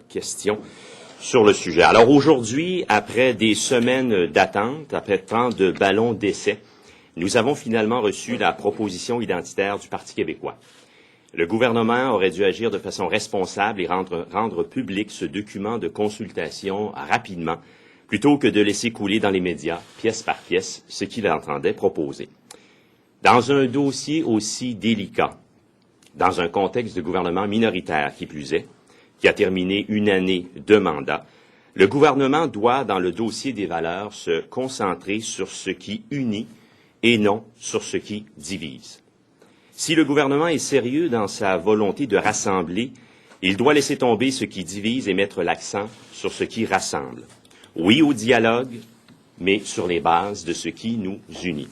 Questions sur le sujet. Alors aujourd'hui, après des semaines d'attente, après tant de ballons d'essai, nous avons finalement reçu la proposition identitaire du Parti québécois. Le gouvernement aurait dû agir de façon responsable et rendre public ce document de consultation rapidement, plutôt que de laisser couler dans les médias, pièce par pièce, ce qu'il entendait proposer. Dans un dossier aussi délicat, dans un contexte de gouvernement minoritaire qui plus est, qui a terminé une année de mandat, le gouvernement doit, dans le dossier des valeurs, se concentrer sur ce qui unit et non sur ce qui divise. Si le gouvernement est sérieux dans sa volonté de rassembler, il doit laisser tomber ce qui divise et mettre l'accent sur ce qui rassemble. Oui au dialogue, mais sur les bases de ce qui nous unit.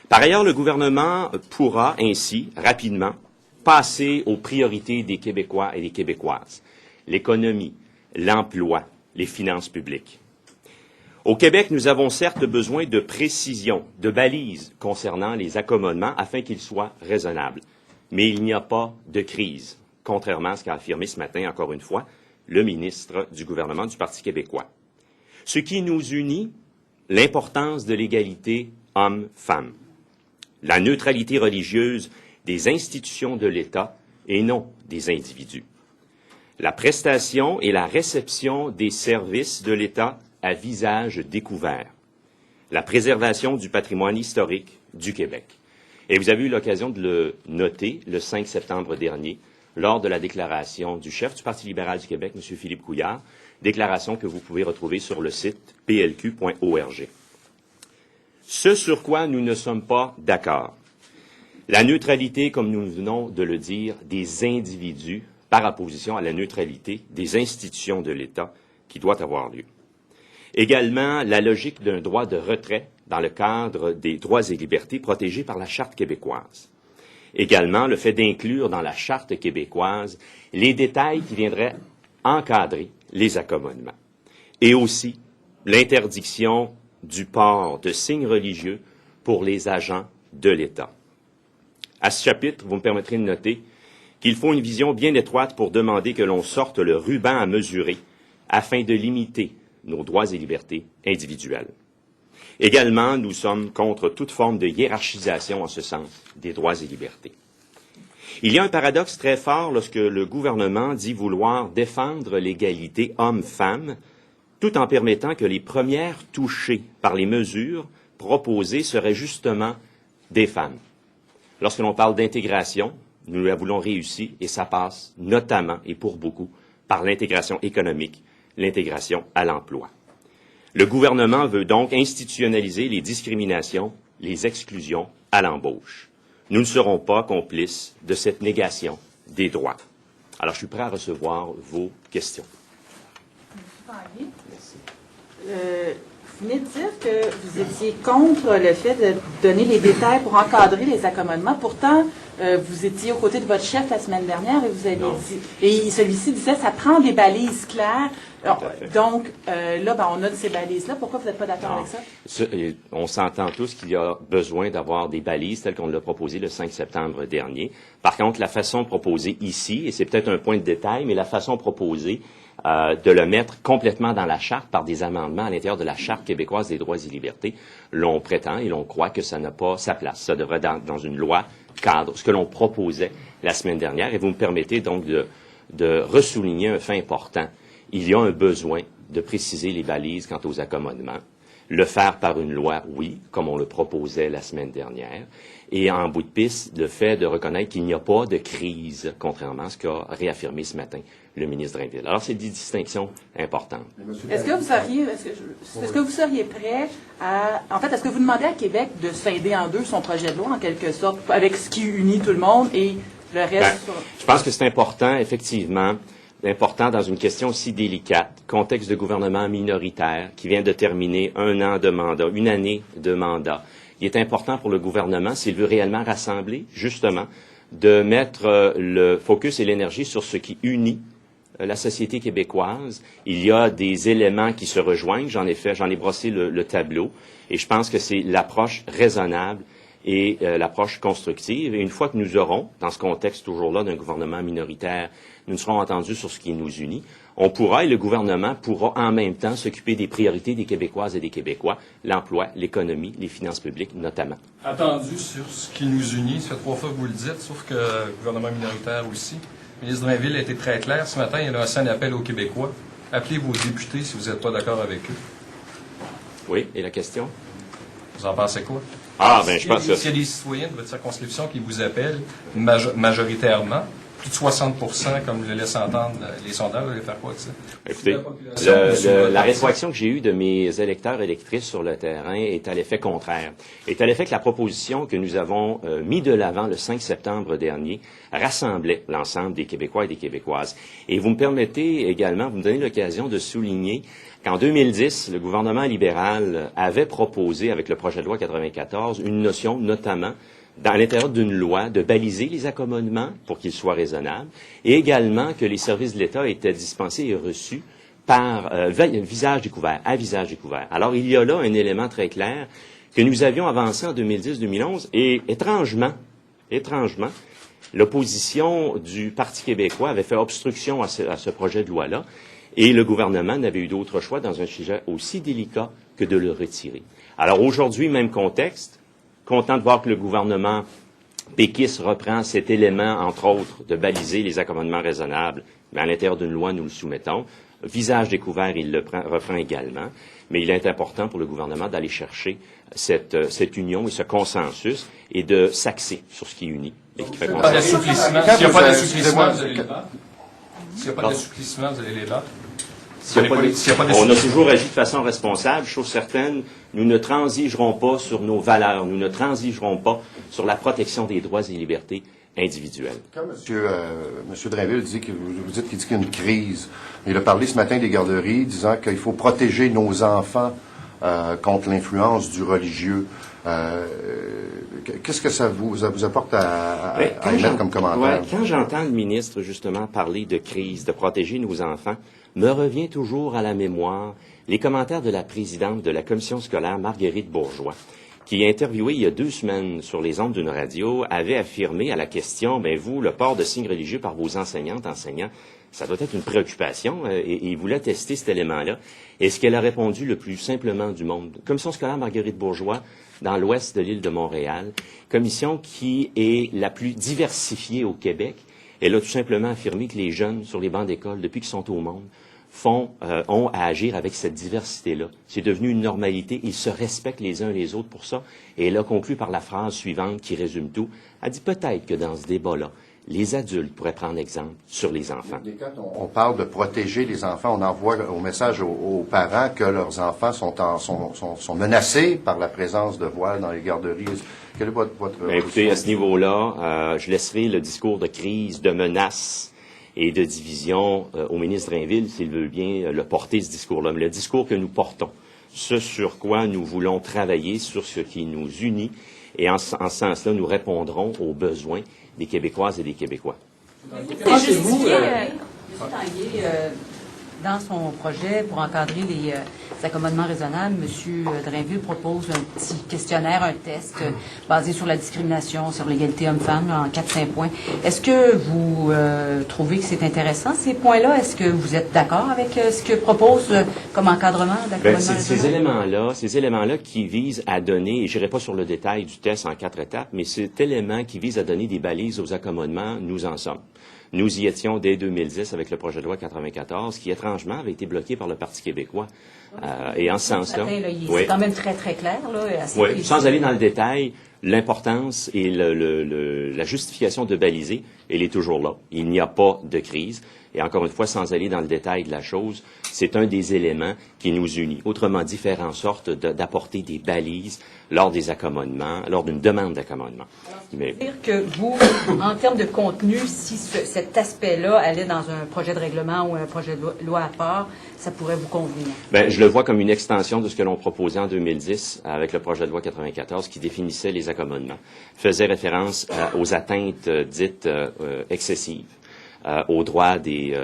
Par ailleurs, le gouvernement pourra ainsi, rapidement, passer aux priorités des Québécois et des Québécoises, l'économie, l'emploi, les finances publiques. Au Québec, nous avons certes besoin de précision, de balises concernant les accommodements afin qu'ils soient raisonnables. Mais il n'y a pas de crise, contrairement à ce qu'a affirmé ce matin, encore une fois, le ministre du gouvernement du Parti québécois. Ce qui nous unit, l'importance de l'égalité homme-femme, la neutralité religieuse des institutions de l'État et non des individus. La prestation et la réception des services de l'État à visage découvert. La préservation du patrimoine historique du Québec. Et vous avez eu l'occasion de le noter le 5 septembre dernier, lors de la déclaration du chef du Parti libéral du Québec, M. Philippe Couillard, déclaration que vous pouvez retrouver sur le site plq.org. Ce sur quoi nous ne sommes pas d'accord, la neutralité, comme nous venons de le dire, des individus par opposition à la neutralité des institutions de l'État qui doit avoir lieu. Également, la logique d'un droit de retrait dans le cadre des droits et libertés protégés par la Charte québécoise. Également, le fait d'inclure dans la Charte québécoise les détails qui viendraient encadrer les accommodements. Et aussi, l'interdiction du port de signes religieux pour les agents de l'État. À ce chapitre, vous me permettrez de noter qu'il faut une vision bien étroite pour demander que l'on sorte le ruban à mesurer afin de limiter nos droits et libertés individuelles. Également, nous sommes contre toute forme de hiérarchisation en ce sens des droits et libertés. Il y a un paradoxe très fort lorsque le gouvernement dit vouloir défendre l'égalité homme-femme tout en permettant que les premières touchées par les mesures proposées seraient justement des femmes. Lorsque l'on parle d'intégration, nous la voulons réussir et ça passe notamment et pour beaucoup par l'intégration économique, l'intégration à l'emploi. Le gouvernement veut donc institutionnaliser les discriminations, les exclusions à l'embauche. Nous ne serons pas complices de cette négation des droits. Alors, je suis prêt à recevoir vos questions. Merci. Vous venez de dire que vous étiez contre le fait de donner les détails pour encadrer les accommodements. Pourtant, vous étiez aux côtés de votre chef la semaine dernière et vous avez dit, et celui-ci disait, ça prend des balises claires. Alors, donc, là, on a de ces balises-là. Pourquoi vous n'êtes pas d'accord avec ça? On s'entend tous qu'il y a besoin d'avoir des balises telles qu'on l'a proposé le 5 septembre dernier. Par contre, la façon proposée ici, et c'est peut-être un point de détail, mais la façon proposée de le mettre complètement dans la Charte par des amendements à l'intérieur de la Charte québécoise des droits et libertés, l'on prétend et l'on croit que ça n'a pas sa place. Ça devrait être dans une loi cadre, ce que l'on proposait la semaine dernière. Et vous me permettez donc de ressouligner un fait important. Il y a un besoin de préciser les balises quant aux accommodements, le faire par une loi, oui, comme on le proposait la semaine dernière, et en bout de piste, le fait de reconnaître qu'il n'y a pas de crise, contrairement à ce qu'a réaffirmé ce matin le ministre Drainville. Alors, c'est des distinctions importantes. Est-ce que vous seriez prêt à... En fait, est-ce que vous demandez à Québec de scinder en deux son projet de loi, en quelque sorte, avec ce qui unit tout le monde et le reste... Je pense que c'est important, effectivement, dans une question aussi délicate, contexte de gouvernement minoritaire qui vient de terminer un an de mandat, une année de mandat. Il est important pour le gouvernement, s'il veut réellement rassembler, justement, de mettre le focus et l'énergie sur ce qui unit la société québécoise. Il y a des éléments qui se rejoignent, j'en ai brossé le tableau, et je pense que c'est l'approche raisonnable et l'approche constructive. Et une fois que nous aurons, dans ce contexte toujours-là d'un gouvernement minoritaire, nous serons entendus sur ce qui nous unit, on pourra, et le gouvernement pourra en même temps s'occuper des priorités des Québécoises et des Québécois, l'emploi, l'économie, les finances publiques notamment. Attendu sur ce qui nous unit, ça fait 3 fois que vous le dites, sauf que le gouvernement minoritaire aussi. Le ministre Drainville a été très clair. Ce matin, il a lancé un appel aux Québécois. Appelez vos députés si vous n'êtes pas d'accord avec eux. Oui, et la question? Vous en pensez quoi? Je pense que... S'il y a des citoyens de votre circonscription qui vous appellent majoritairement, plus de 60%, comme le laissent entendre les sondages, vous allez faire quoi avec ça? Écoutez, la rétroaction que j'ai eue de mes électeurs et électrices sur le terrain est à l'effet contraire. Est à l'effet que la proposition que nous avons mis de l'avant le 5 septembre dernier rassemblait l'ensemble des Québécois et des Québécoises. Et vous me permettez également, vous me donnez l'occasion de souligner qu'en 2010, le gouvernement libéral avait proposé, avec le projet de loi 94, une notion notamment dans l'intérieur d'une loi, de baliser les accommodements pour qu'ils soient raisonnables, et également que les services de l'État étaient dispensés et reçus par visage découvert, à visage découvert. Alors, il y a là un élément très clair que nous avions avancé en 2010-2011, et étrangement, l'opposition du Parti québécois avait fait obstruction à ce projet de loi-là, et le gouvernement n'avait eu d'autre choix dans un sujet aussi délicat que de le retirer. Alors, aujourd'hui, même contexte, content de voir que le gouvernement péquiste reprend cet élément, entre autres, de baliser les accommodements raisonnables, mais à l'intérieur d'une loi, nous le soumettons. Visage découvert, il le reprend également, mais il est important pour le gouvernement d'aller chercher cette union et ce consensus et de s'axer sur ce qui unit et qui fait consensus. S'il n'y a pas d'assouplissement, vous allez les battre. S'il n'y a pas d'assouplissement, vous allez les battre. On a toujours agi de façon responsable, chose certaine, nous ne transigerons pas sur nos valeurs, nous ne transigerons pas sur la protection des droits et libertés individuelles. Quand M. Drainville dit que vous dites qu'il y a une crise, il a parlé ce matin des garderies, disant qu'il faut protéger nos enfants contre l'influence du religieux. Qu'est-ce que ça vous apporte à émettre comme commentaire? Quand j'entends le ministre justement parler de crise, de protéger nos enfants, me revient toujours à la mémoire les commentaires de la présidente de la commission scolaire, Marguerite Bourgeois, qui, interviewée il y a 2 semaines sur les ondes d'une radio, avait affirmé à la question, vous, le port de signes religieux par vos enseignantes, enseignants, ça doit être une préoccupation, et il voulait tester cet élément-là. Et ce qu'elle a répondu le plus simplement du monde, commission scolaire Marguerite Bourgeois, dans l'ouest de l'île de Montréal, commission qui est la plus diversifiée au Québec. Elle a tout simplement affirmé que les jeunes sur les bancs d'école, depuis qu'ils sont au monde, ont à agir avec cette diversité-là. C'est devenu une normalité. Ils se respectent les uns les autres pour ça. Et elle a conclu par la phrase suivante qui résume tout. Elle dit peut-être que dans ce débat-là, les adultes pourraient prendre exemple sur les enfants. Quand on parle de protéger les enfants, on envoie au message aux parents que leurs enfants sont menacés par la présence de voiles dans les garderies. Quel est votre écoutez, à ce niveau-là, je laisserai le discours de crise, de menace et de division au ministre Drainville, s'il veut bien le porter, ce discours-là. Mais le discours que nous portons, ce sur quoi nous voulons travailler, sur ce qui nous unit, et en ce sens-là, nous répondrons aux besoins des Québécoises et des Québécois. Pensez-vous, dans son projet pour encadrer les accommodements raisonnables, M. Drainville propose un petit questionnaire, un test basé sur la discrimination, sur l'égalité homme-femme, en 4-5 points. Est-ce que vous trouvez que c'est intéressant, ces points-là? Est-ce que vous êtes d'accord avec ce que propose comme encadrement d'accommodement raisonnable? Ces éléments-là qui visent à donner, et je n'irai pas sur le détail du test en 4 étapes, mais cet élément qui vise à donner des balises aux accommodements, nous en sommes. Nous y étions dès 2010 avec le projet de loi 94, qui étrangement avait été bloqué par le Parti québécois. Et en ce sens-là, c'est quand même très, très clair. Oui, sans aller dans le détail, l'importance et la justification de baliser, elle est toujours là. Il n'y a pas de crise. Et encore une fois, sans aller dans le détail de la chose, c'est un des éléments qui nous unit. Autrement dit, faire en sorte d'apporter des balises lors des accommodements, lors d'une demande d'accommodement. Mais dire que vous, en termes de contenu, si cet aspect-là allait dans un projet de règlement ou un projet de loi à part, ça pourrait vous convenir? Je le vois comme une extension de ce que l'on proposait en 2010 avec le projet de loi 94 qui définissait les accommodements, faisait référence aux atteintes dites excessives. aux droits des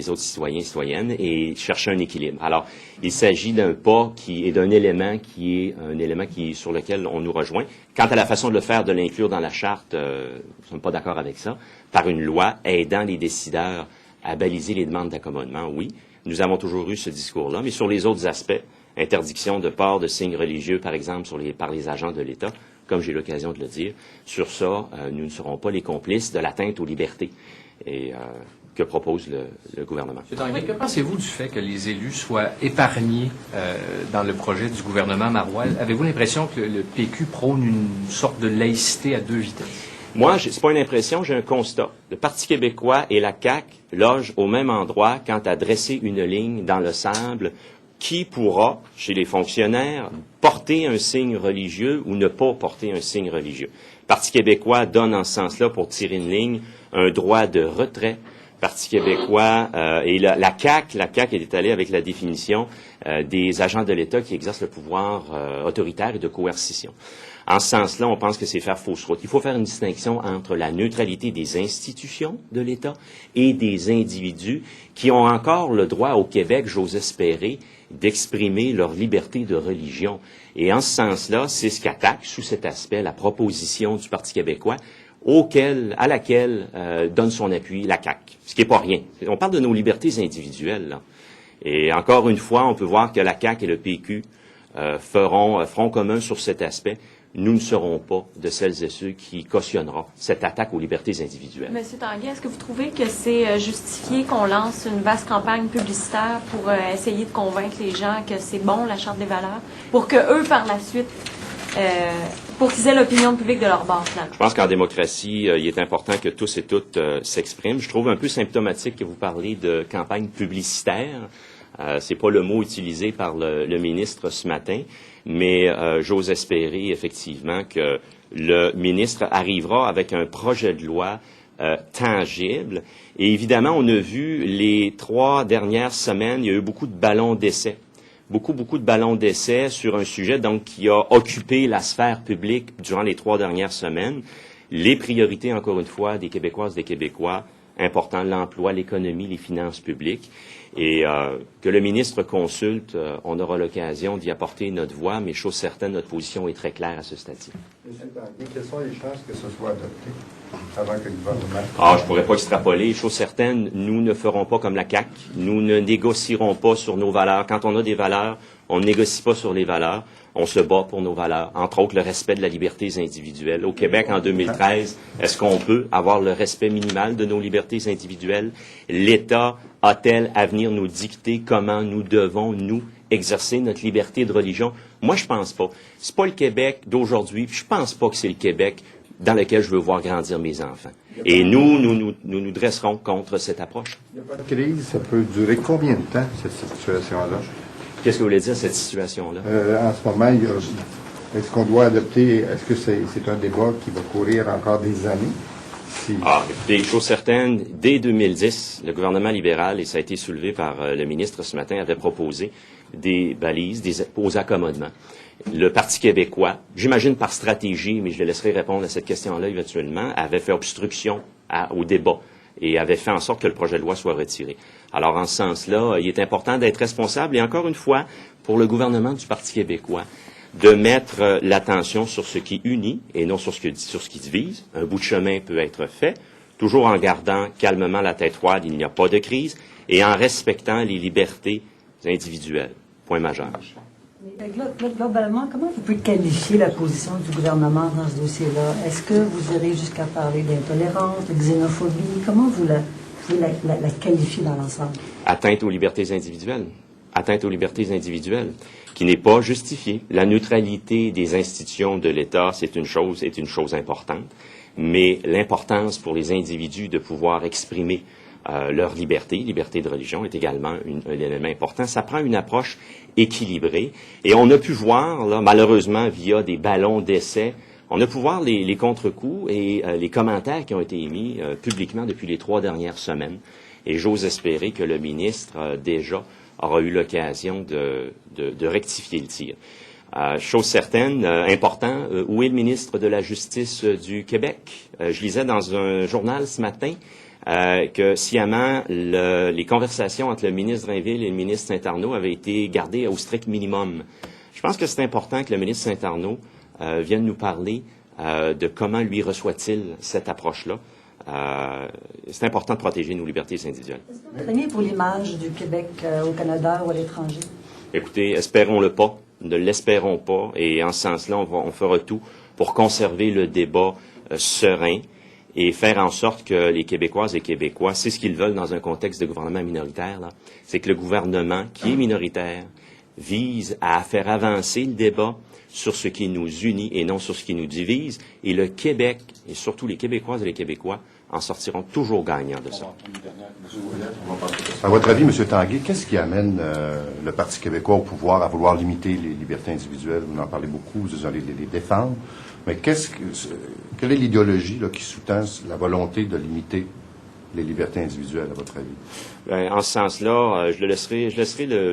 autres citoyens et citoyennes et chercher un équilibre. Alors, il s'agit d'un pas d'un élément sur lequel on nous rejoint. Quant à la façon de le faire, de l'inclure dans la charte, nous ne sommes pas d'accord avec ça. Par une loi aidant les décideurs à baliser les demandes d'accommodement, oui. Nous avons toujours eu ce discours-là, mais sur les autres aspects, interdiction de port de signes religieux, par exemple, par les agents de l'État, comme j'ai l'occasion de le dire, sur ça, nous ne serons pas les complices de l'atteinte aux libertés que propose le gouvernement. M. Tanguay, que pensez-vous du fait que les élus soient épargnés dans le projet du gouvernement Marois? Avez-vous l'impression que le PQ prône une sorte de laïcité à 2 vitesses? Moi, c'est pas une impression, j'ai un constat. Le Parti québécois et la CAQ logent au même endroit quant à dresser une ligne dans le sable. Qui pourra, chez les fonctionnaires, porter un signe religieux ou ne pas porter un signe religieux? Le Parti québécois donne en ce sens-là, pour tirer une ligne, un droit de retrait. Le Parti québécois et la CAQ est allée avec la définition des agents de l'État qui exercent le pouvoir autoritaire et de coercition. En ce sens-là, on pense que c'est faire fausse route. Il faut faire une distinction entre la neutralité des institutions de l'État et des individus qui ont encore le droit au Québec, j'ose espérer, d'exprimer leur liberté de religion. Et en ce sens-là, c'est ce qu'attaque, sous cet aspect, la proposition du Parti québécois, à laquelle donne son appui la CAQ, ce qui n'est pas rien. On parle de nos libertés individuelles, là. Et encore une fois, on peut voir que la CAQ et le PQ feront front commun sur cet aspect. Nous ne serons pas de celles et ceux qui cautionneront cette attaque aux libertés individuelles. Monsieur Tanguay, est-ce que vous trouvez que c'est justifié qu'on lance une vaste campagne publicitaire pour essayer de convaincre les gens que c'est bon, la Charte des valeurs, pour que eux, par la suite, pour qu'ils aient l'opinion publique de leur bord? Je pense qu'en démocratie, il est important que tous et toutes s'expriment. Je trouve un peu symptomatique que vous parlez de campagne publicitaire. C'est pas le mot utilisé par le ministre ce matin, mais j'ose espérer effectivement que le ministre arrivera avec un projet de loi tangible. Et évidemment, on a vu les 3 dernières semaines, il y a eu beaucoup de ballons d'essai. Beaucoup de ballons d'essai sur un sujet donc qui a occupé la sphère publique durant les 3 dernières semaines. Les priorités, encore une fois, des Québécoises, des Québécois, important, l'emploi, l'économie, les finances publiques. Et que le ministre consulte, on aura l'occasion d'y apporter notre voix, mais chose certaine, notre position est très claire à ce stade-ci. M. Tanguay, quelles sont les chances que ce soit adopté avant que le gouvernement... Je pourrais pas extrapoler. Chose certaine, nous ne ferons pas comme la CAQ. Nous ne négocierons pas sur nos valeurs. Quand on a des valeurs, on ne négocie pas sur les valeurs. On se bat pour nos valeurs, entre autres le respect de la liberté individuelle. Au Québec, en 2013, est-ce qu'on peut avoir le respect minimal de nos libertés individuelles? L'État a-t-elle à venir nous dicter comment nous devons, nous, exercer notre liberté de religion? Moi, je pense pas. C'est pas le Québec d'aujourd'hui, puis je pense pas que c'est le Québec dans lequel je veux voir grandir mes enfants. Et nous dresserons contre cette approche. Il n'y a pas de crise, ça peut durer combien de temps, cette situation-là? Qu'est-ce que vous voulez dire, cette situation-là? En ce moment, est-ce qu'on doit adopter, est-ce que c'est un débat qui va courir encore des années? Écoutez, chose certaine, dès 2010, le gouvernement libéral, et ça a été soulevé par le ministre ce matin, avait proposé des balises aux accommodements. Le Parti québécois, j'imagine par stratégie, mais je le laisserai répondre à cette question-là éventuellement, avait fait obstruction au débat et avait fait en sorte que le projet de loi soit retiré. Alors, en ce sens-là, il est important d'être responsable et encore une fois, pour le gouvernement du Parti québécois, de mettre l'attention sur ce qui unit et non sur ce qui divise. Un bout de chemin peut être fait, toujours en gardant calmement la tête froide, il n'y a pas de crise, et en respectant les libertés individuelles. Point majeur. Globalement, comment vous pouvez qualifier la position du gouvernement dans ce dossier-là? Est-ce que vous irez jusqu'à parler d'intolérance, de xénophobie? Comment vous la qualifiez dans l'ensemble? Atteinte aux libertés individuelles. Atteinte aux libertés individuelles, qui n'est pas justifiée. La neutralité des institutions de l'État, c'est une chose importante, mais l'importance pour les individus de pouvoir exprimer leur liberté de religion est également un élément important. Ça prend une approche équilibrée. Et on a pu voir, là, malheureusement, via des ballons d'essai, on a pu voir les contre-coups et les commentaires qui ont été émis publiquement depuis les 3 dernières semaines. Et j'ose espérer que le ministre, déjà, aura eu l'occasion de rectifier le tir. Chose certaine, important, où est le ministre de la Justice du Québec? Je lisais dans un journal ce matin que sciemment, les conversations entre le ministre Drainville et le ministre Saint-Arnaud avaient été gardées au strict minimum. Je pense que c'est important que le ministre Saint-Arnaud vienne nous parler de comment lui reçoit-il cette approche-là. C'est important de protéger nos libertés individuelles. Est-ce que vous craignez pour l'image du Québec au Canada ou à l'étranger? Écoutez, espérons-le pas, ne l'espérons pas, et en ce sens-là, on fera tout pour conserver le débat serein et faire en sorte que les Québécoises et Québécois, c'est ce qu'ils veulent dans un contexte de gouvernement minoritaire, là, c'est que le gouvernement, qui est minoritaire, vise à faire avancer le débat sur ce qui nous unit et non sur ce qui nous divise, et le Québec, et surtout les Québécoises et les Québécois, en sortiront toujours gagnants de ça. À votre avis, M. Tanguay, qu'est-ce qui amène le Parti québécois au pouvoir à vouloir limiter les libertés individuelles? Vous en parlez beaucoup, vous allez les défendre. Mais quelle est l'idéologie qui sous-tend la volonté de limiter les libertés individuelles, à votre avis? En ce sens-là, je laisserai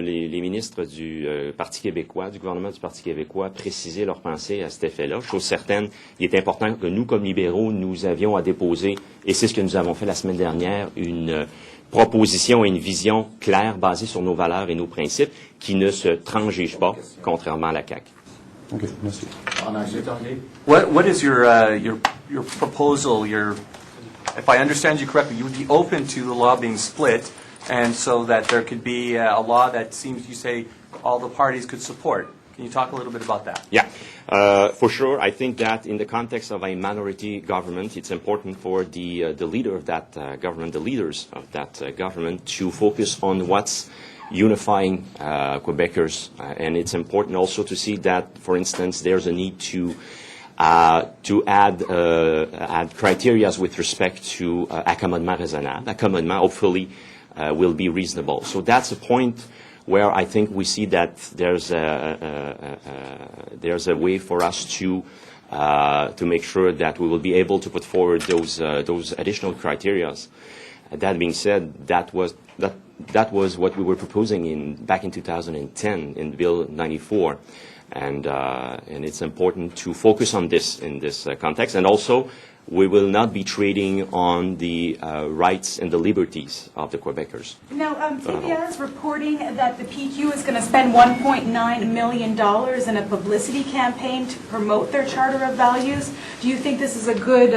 les ministres du Parti québécois, du gouvernement du Parti québécois, préciser leurs pensées à cet effet-là. Chose certaine, il est important que nous, comme libéraux, nous avions à déposer, et c'est ce que nous avons fait la semaine dernière, une proposition et une vision claire basée sur nos valeurs et nos principes qui ne se transigent pas, contrairement à la CAQ. OK, merci. What is your proposal, if I understand you correctly, you would be open to the law being split, and so that there could be a law that seems, you say, all the parties could support. Can you talk a little bit about that? Yeah, for sure. I think that in the context of a minority government, it's important for the leader of that government, the leaders of that government, to focus on what's unifying Quebecers, and it's important also to see that, for instance, there's a need to add criteria with respect to accommodement raisonnable. Accommodement, hopefully, will be reasonable. So that's a point where I think we see that there's a way for us to make sure that we will be able to put forward those additional criteria. That being said, that was what we were proposing back in 2010 in Bill 94. And it's important to focus on this in this context. And also, we will not be trading on the rights and the liberties of the Quebecers. Now, TVA is reporting that the PQ is going to spend $1.9 million in a publicity campaign to promote their Charter of Values. Do you think this is a good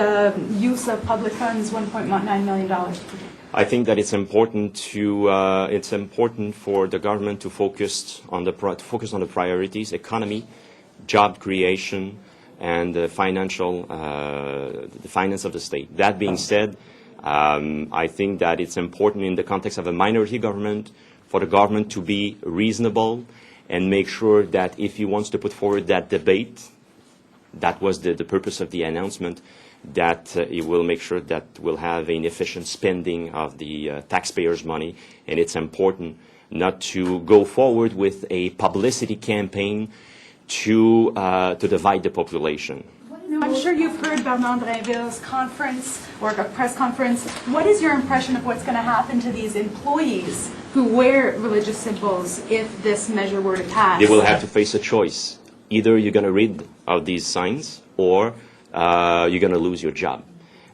use of public funds, $1.9 million? I think that it's important for the government to focus on the priorities: economy, job creation, and the finance of the state. That being said, I think that it's important in the context of a minority government for the government to be reasonable and make sure that if he wants to put forward that debate, that was the purpose of the announcement, that it will make sure that we'll have an efficient spending of the taxpayers' money, and it's important not to go forward with a publicity campaign to divide the population. I'm sure you've heard Bernard Drainville's conference or a press conference. What is your impression of what's going to happen to these employees who wear religious symbols if this measure were to pass? They will have to face a choice. Either you're going to read of these signs or you're going to lose your job.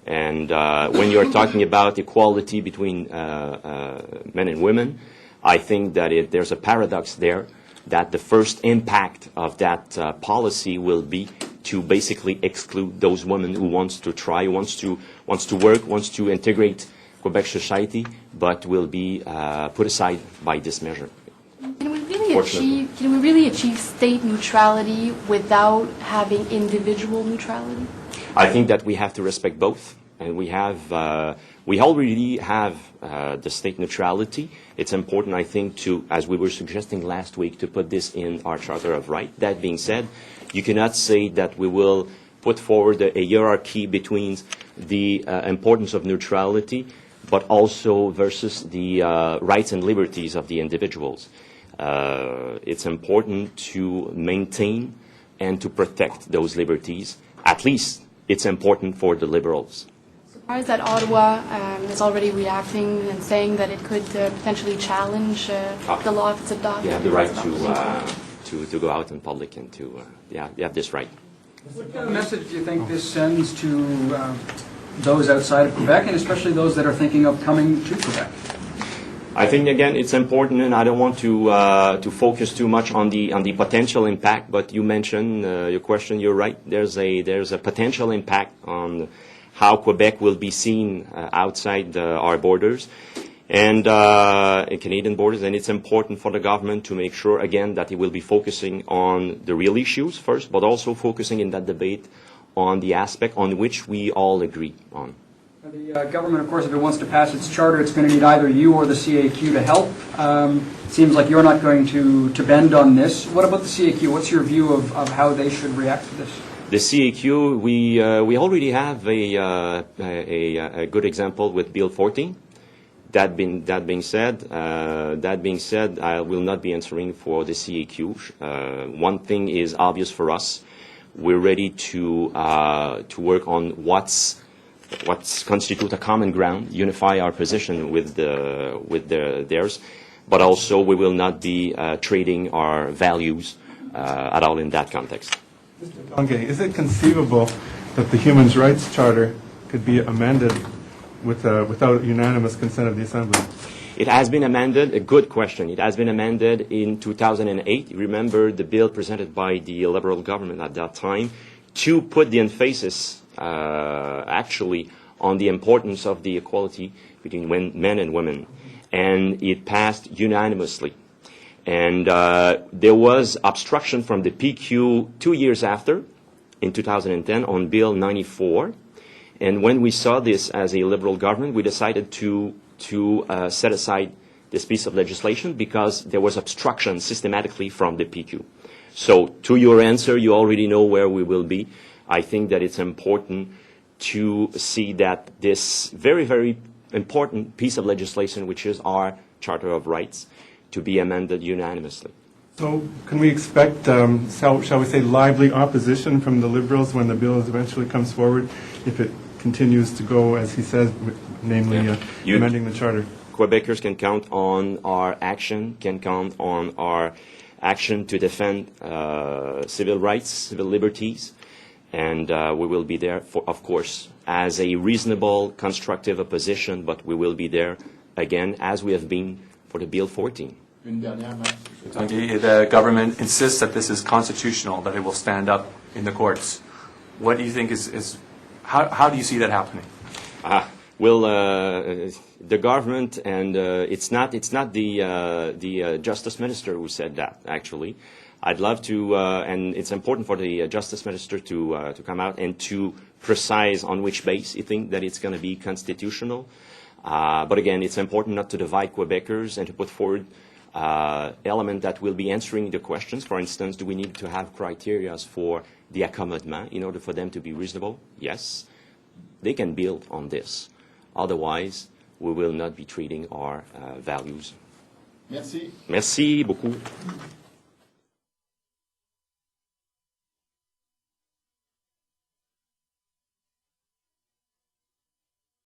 And when you're talking about equality between men and women, I think that there's a paradox there, that the first impact of that policy will be to basically exclude those women who wants to work, wants to integrate Quebec society, but will be put aside by this measure. Can we really achieve state neutrality without having individual neutrality? I think that we have to respect both, and we already have the state neutrality. It's important, I think, as we were suggesting last week, to put this in our Charter of Rights. That being said, you cannot say that we will put forward a hierarchy between the importance of neutrality, but also versus the rights and liberties of the individuals. It's important to maintain and to protect those liberties. At least it's important for the Liberals. Surprised that Ottawa is already reacting and saying that it could potentially challenge the law if it's adopted. You have the right to to go out in public and to, you have this right. What kind of message do you think this sends to those outside of Quebec, and especially those that are thinking of coming to Quebec? I think again it's important, and I don't want to focus too much on the potential impact. But you mentioned your question. You're right. There's a potential impact on how Quebec will be seen outside our borders and Canadian borders. And it's important for the government to make sure again that it will be focusing on the real issues first, but also focusing in that debate on the aspect on which we all agree on. The government, of course, if it wants to pass its charter, it's going to need either you or the CAQ to help. It seems like you're not going to bend on this. What about the CAQ? What's your view of how they should react to this? The CAQ, we already have a good example with Bill 14. That being said, I will not be answering for the CAQ. One thing is obvious for us: we're ready to work on what's constitute a common ground, unify our position with theirs, but also we will not be trading our values at all in that context. Mr. Tanguay, is it conceivable that the Human Rights Charter could be amended without unanimous consent of the Assembly? It has been amended. A good question. It has been amended in 2008. Remember the bill presented by the Liberal government at that time to put the emphasis actually on the importance of the equality between men and women, and it passed unanimously. And there was obstruction from the PQ 2 years after, in 2010, on Bill 94. And when we saw this as a Liberal government, we decided to set aside this piece of legislation because there was obstruction systematically from the PQ. So to your answer, you already know where we will be. I think that it's important to see that this very, very important piece of legislation, which is our Charter of Rights, to be amended unanimously. So can we expect, shall we say, lively opposition from the Liberals when the bill eventually comes forward, if it continues to go, as he says, namely amending the Charter? Quebecers can count on our action, can count on our action to defend civil rights, civil liberties, and we will be there, of course, as a reasonable, constructive opposition, but we will be there, again, as we have been for the Bill 14. The government insists that this is constitutional, that it will stand up in the courts. What do you think how do you see that happening? Well, the government, and it's not the Justice Minister who said that, actually. I'd love to, and it's important for the Justice Minister to come out and to precise on which base he thinks that it's going to be constitutional. But again, it's important not to divide Quebecers and to put forward element that will be answering the questions. For instance, do we need to have criteria for the accommodement in order for them to be reasonable? Yes. They can build on this. Otherwise, we will not be treating our values. Merci. Merci beaucoup.